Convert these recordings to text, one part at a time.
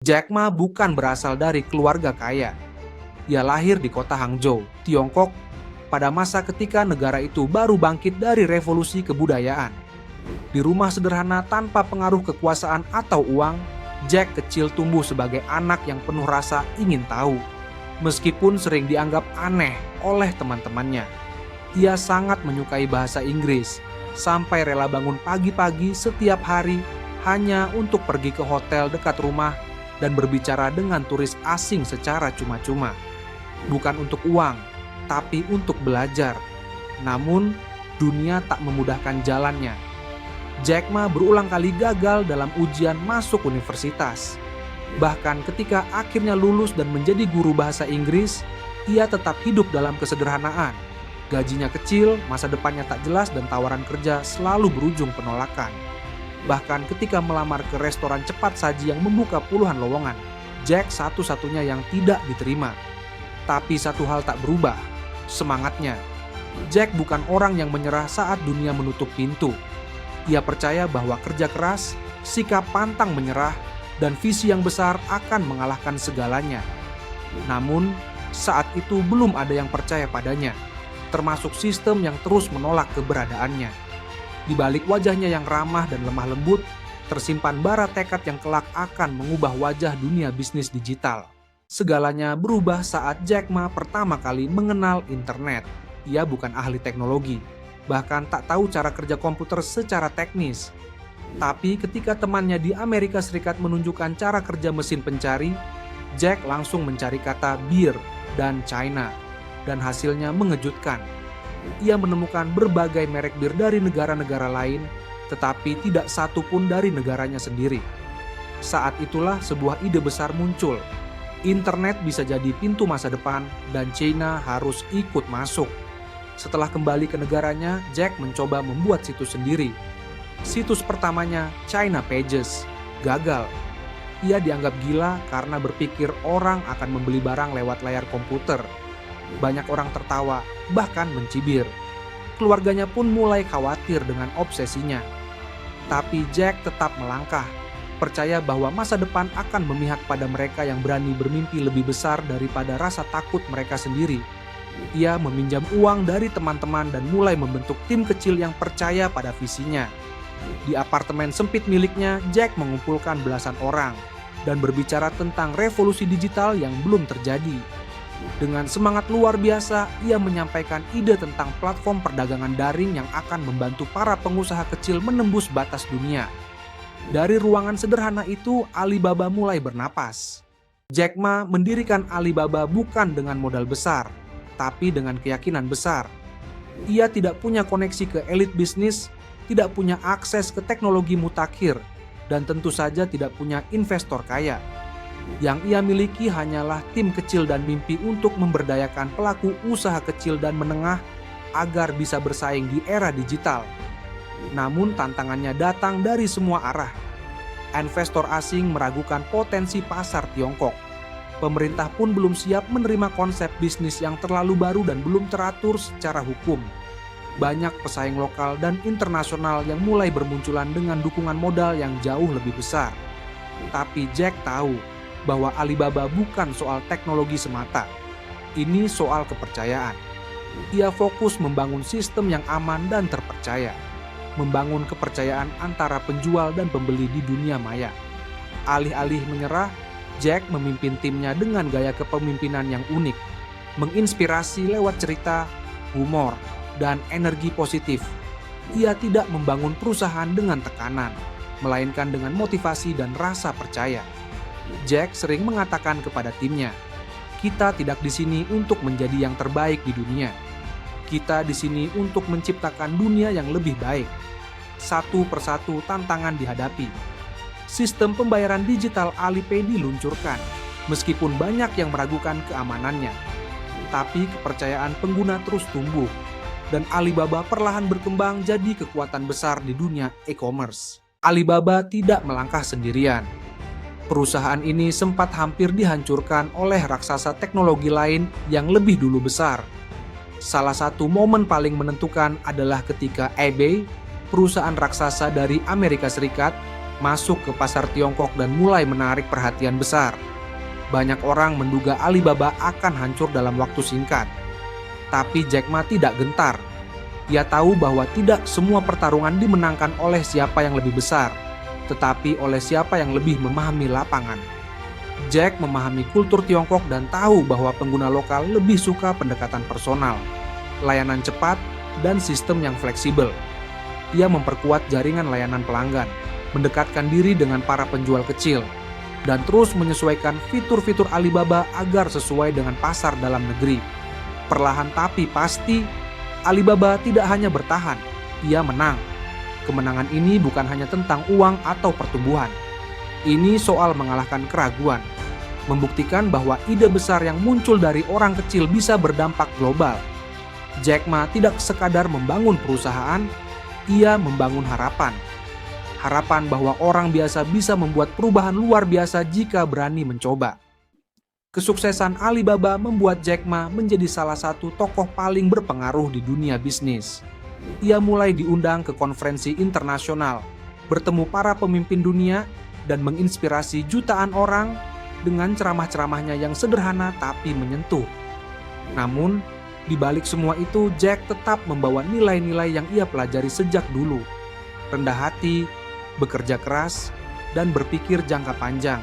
Jack Ma bukan berasal dari keluarga kaya. Ia lahir di kota Hangzhou, Tiongkok, pada masa ketika negara itu baru bangkit dari revolusi kebudayaan. Di rumah sederhana tanpa pengaruh kekuasaan atau uang, Jack kecil tumbuh sebagai anak yang penuh rasa ingin tahu. Meskipun sering dianggap aneh oleh teman-temannya, ia sangat menyukai bahasa Inggris, sampai rela bangun pagi-pagi setiap hari hanya untuk pergi ke hotel dekat rumah dan berbicara dengan turis asing secara cuma-cuma. Bukan untuk uang, tapi untuk belajar. Namun, dunia tak memudahkan jalannya. Jack Ma berulang kali gagal dalam ujian masuk universitas. Bahkan ketika akhirnya lulus dan menjadi guru bahasa Inggris, ia tetap hidup dalam kesederhanaan. Gajinya kecil, masa depannya tak jelas, dan tawaran kerja selalu berujung penolakan. Bahkan ketika melamar ke restoran cepat saji yang membuka puluhan lowongan, Jack satu-satunya yang tidak diterima. Tapi satu hal tak berubah, semangatnya. Jack bukan orang yang menyerah saat dunia menutup pintu. Ia percaya bahwa kerja keras, sikap pantang menyerah, dan visi yang besar akan mengalahkan segalanya. Namun, saat itu belum ada yang percaya padanya, termasuk sistem yang terus menolak keberadaannya. Di balik wajahnya yang ramah dan lemah lembut, tersimpan bara tekad yang kelak akan mengubah wajah dunia bisnis digital. Segalanya berubah saat Jack Ma pertama kali mengenal internet. Ia bukan ahli teknologi, bahkan tak tahu cara kerja komputer secara teknis. Tapi ketika temannya di Amerika Serikat menunjukkan cara kerja mesin pencari, Jack langsung mencari kata beer dan China, dan hasilnya mengejutkan. Ia menemukan berbagai merek bir dari negara-negara lain, tetapi tidak satu pun dari negaranya sendiri. Saat itulah sebuah ide besar muncul. Internet bisa jadi pintu masa depan dan China harus ikut masuk. Setelah kembali ke negaranya, Jack mencoba membuat situs sendiri. Situs pertamanya, China Pages, gagal. Ia dianggap gila karena berpikir orang akan membeli barang lewat layar komputer. Banyak orang tertawa, bahkan mencibir. Keluarganya pun mulai khawatir dengan obsesinya. Tapi Jack tetap melangkah, percaya bahwa masa depan akan memihak pada mereka yang berani bermimpi lebih besar daripada rasa takut mereka sendiri. Ia meminjam uang dari teman-teman dan mulai membentuk tim kecil yang percaya pada visinya. Di apartemen sempit miliknya, Jack mengumpulkan belasan orang dan berbicara tentang revolusi digital yang belum terjadi. Dengan semangat luar biasa, ia menyampaikan ide tentang platform perdagangan daring yang akan membantu para pengusaha kecil menembus batas dunia. Dari ruangan sederhana itu, Alibaba mulai bernapas. Jack Ma mendirikan Alibaba bukan dengan modal besar, tapi dengan keyakinan besar. Ia tidak punya koneksi ke elit bisnis, tidak punya akses ke teknologi mutakhir, dan tentu saja tidak punya investor kaya. Yang ia miliki hanyalah tim kecil dan mimpi untuk memberdayakan pelaku usaha kecil dan menengah agar bisa bersaing di era digital. Namun tantangannya datang dari semua arah. Investor asing meragukan potensi pasar Tiongkok. Pemerintah pun belum siap menerima konsep bisnis yang terlalu baru dan belum teratur secara hukum. Banyak pesaing lokal dan internasional yang mulai bermunculan dengan dukungan modal yang jauh lebih besar. Tapi Jack tahu bahwa Alibaba bukan soal teknologi semata. Ini soal kepercayaan. Ia fokus membangun sistem yang aman dan terpercaya. Membangun kepercayaan antara penjual dan pembeli di dunia maya. Alih-alih menyerah, Jack memimpin timnya dengan gaya kepemimpinan yang unik, menginspirasi lewat cerita, humor, dan energi positif. Ia tidak membangun perusahaan dengan tekanan, melainkan dengan motivasi dan rasa percaya. Jack sering mengatakan kepada timnya, "Kita tidak di sini untuk menjadi yang terbaik di dunia. Kita di sini untuk menciptakan dunia yang lebih baik." Satu persatu tantangan dihadapi. Sistem pembayaran digital Alipay diluncurkan, meskipun banyak yang meragukan keamanannya. Tapi kepercayaan pengguna terus tumbuh, dan Alibaba perlahan berkembang jadi kekuatan besar di dunia e-commerce. Alibaba tidak melangkah sendirian. Perusahaan ini sempat hampir dihancurkan oleh raksasa teknologi lain yang lebih dulu besar. Salah satu momen paling menentukan adalah ketika eBay, perusahaan raksasa dari Amerika Serikat, masuk ke pasar Tiongkok dan mulai menarik perhatian besar. Banyak orang menduga Alibaba akan hancur dalam waktu singkat. Tapi Jack Ma tidak gentar. Ia tahu bahwa tidak semua pertarungan dimenangkan oleh siapa yang lebih besar, tetapi oleh siapa yang lebih memahami lapangan. Jack memahami kultur Tiongkok dan tahu bahwa pengguna lokal lebih suka pendekatan personal, layanan cepat, dan sistem yang fleksibel. Ia memperkuat jaringan layanan pelanggan, mendekatkan diri dengan para penjual kecil, dan terus menyesuaikan fitur-fitur Alibaba agar sesuai dengan pasar dalam negeri. Perlahan tapi pasti, Alibaba tidak hanya bertahan, ia menang. Kemenangan ini bukan hanya tentang uang atau pertumbuhan. Ini soal mengalahkan keraguan, membuktikan bahwa ide besar yang muncul dari orang kecil bisa berdampak global. Jack Ma tidak sekadar membangun perusahaan, ia membangun harapan. Harapan bahwa orang biasa bisa membuat perubahan luar biasa jika berani mencoba. Kesuksesan Alibaba membuat Jack Ma menjadi salah satu tokoh paling berpengaruh di dunia bisnis. Ia mulai diundang ke konferensi internasional, bertemu para pemimpin dunia, dan menginspirasi jutaan orang dengan ceramah-ceramahnya yang sederhana tapi menyentuh. Namun, di balik semua itu, Jack tetap membawa nilai-nilai yang ia pelajari sejak dulu. Rendah hati, bekerja keras, dan berpikir jangka panjang.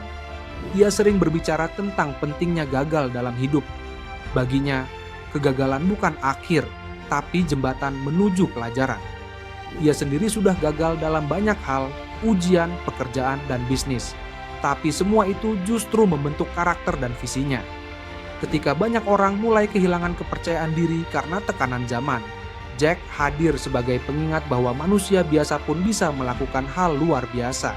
Ia sering berbicara tentang pentingnya gagal dalam hidup. Baginya, kegagalan bukan akhir, tapi jembatan menuju pelajaran. Ia sendiri sudah gagal dalam banyak hal, ujian, pekerjaan, dan bisnis. Tapi semua itu justru membentuk karakter dan visinya. Ketika banyak orang mulai kehilangan kepercayaan diri karena tekanan zaman, Jack hadir sebagai pengingat bahwa manusia biasa pun bisa melakukan hal luar biasa.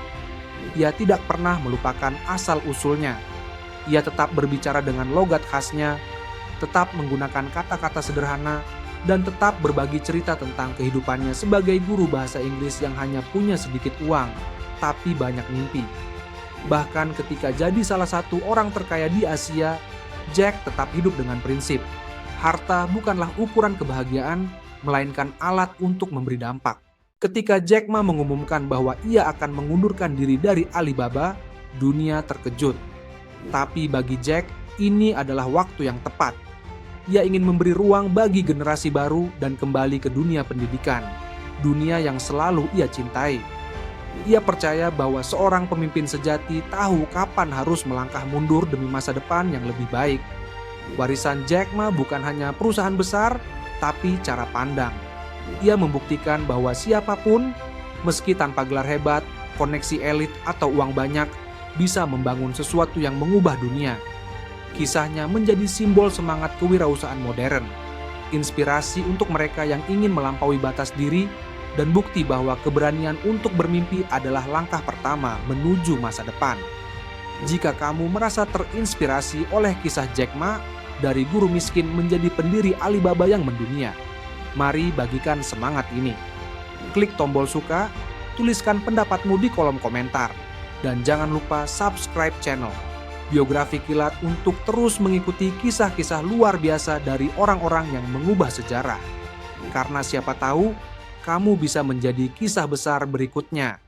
Ia tidak pernah melupakan asal-usulnya. Ia tetap berbicara dengan logat khasnya, tetap menggunakan kata-kata sederhana, dan tetap berbagi cerita tentang kehidupannya sebagai guru bahasa Inggris yang hanya punya sedikit uang, tapi banyak mimpi. Bahkan ketika jadi salah satu orang terkaya di Asia, Jack tetap hidup dengan prinsip, harta bukanlah ukuran kebahagiaan, melainkan alat untuk memberi dampak. Ketika Jack Ma mengumumkan bahwa ia akan mengundurkan diri dari Alibaba, dunia terkejut. Tapi bagi Jack, ini adalah waktu yang tepat. Ia ingin memberi ruang bagi generasi baru dan kembali ke dunia pendidikan, dunia yang selalu ia cintai. Ia percaya bahwa seorang pemimpin sejati tahu kapan harus melangkah mundur demi masa depan yang lebih baik. Warisan Jack Ma bukan hanya perusahaan besar, tapi cara pandang. Ia membuktikan bahwa siapapun, meski tanpa gelar hebat, koneksi elit, atau uang banyak, bisa membangun sesuatu yang mengubah dunia. Kisahnya menjadi simbol semangat kewirausahaan modern, inspirasi untuk mereka yang ingin melampaui batas diri, dan bukti bahwa keberanian untuk bermimpi adalah langkah pertama menuju masa depan. Jika kamu merasa terinspirasi oleh kisah Jack Ma, dari guru miskin menjadi pendiri Alibaba yang mendunia, mari bagikan semangat ini. Klik tombol suka, tuliskan pendapatmu di kolom komentar, dan jangan lupa subscribe channel Biografi Kilat untuk terus mengikuti kisah-kisah luar biasa dari orang-orang yang mengubah sejarah. Karena siapa tahu, kamu bisa menjadi kisah besar berikutnya.